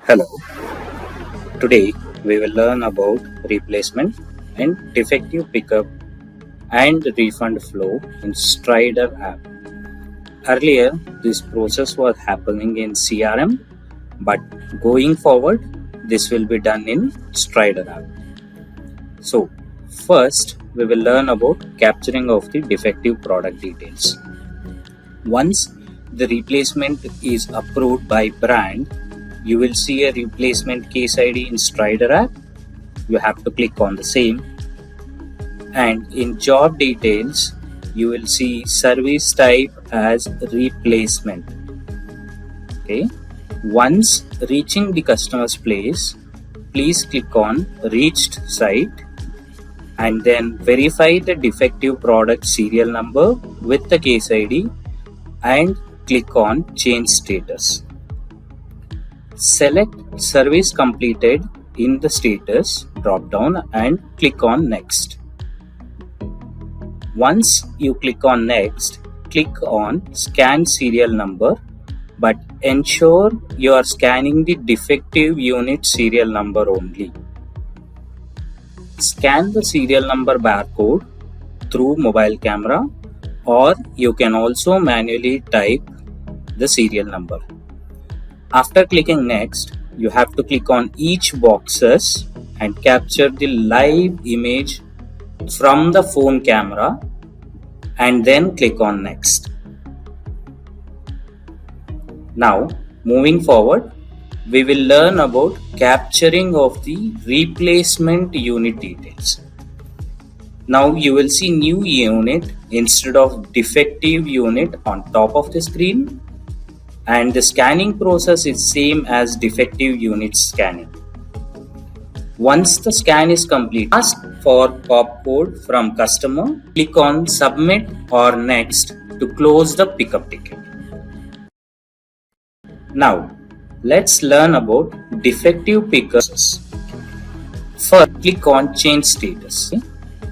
Hello, today we will learn about replacement and defective pickup and refund flow in Strider app. Earlier, this process was happening in CRM, but going forward, this will be done in Strider app. So, first we will learn about capturing of the defective product details. Once the replacement is approved by brand, you will see a replacement case ID in Strider app. You have to click on the same, and in job details you will see service type as replacement. Okay, once reaching the customer's place, please click on reached site and then verify the defective product serial number with the case ID and click on change status. Select service completed in the status drop down and click on next. Once you click on next, click on scan serial number, but ensure you are scanning the defective unit serial number only. Scan the serial number barcode through mobile camera, or you can also manually type the serial number. After clicking next, you have to click on each boxes and capture the live image from the phone camera and then click on next. Now, moving forward, we will learn about capturing of the replacement unit details. Now you will see new unit instead of defective unit on top of the screen, and the scanning process is same as defective unit scanning. Once the scan is complete, ask for pop code from customer, click on submit or next to close the pickup ticket. Now let's learn about defective pickups. First, click on change status.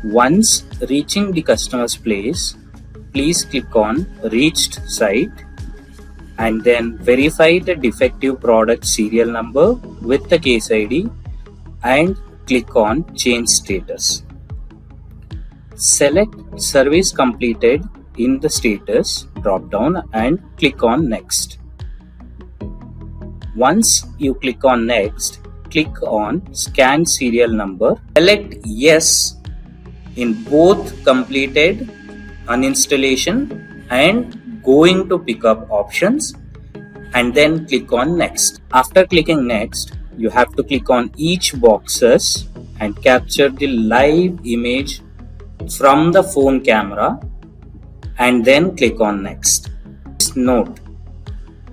Once reaching the customer's place, please click on reached site and then verify the defective product serial number with the case ID and click on change status. Select service completed in the status drop down and click on next. Once you click on next, click on scan serial number. Select yes in both completed uninstallation and going to pickup options and then click on next. After clicking next, you have to click on each boxes and capture the live image from the phone camera and then click on next. Note,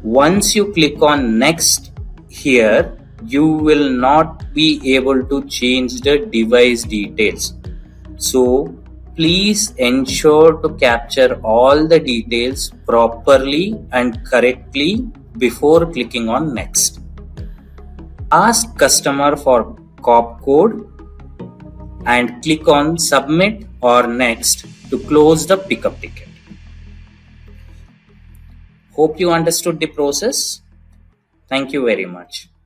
once you click on next here, you will not be able to change the device details. So please ensure to capture all the details properly and correctly before clicking on next. Ask customer for COP code and click on submit or next to close the pickup ticket. Hope you understood the process. Thank you very much.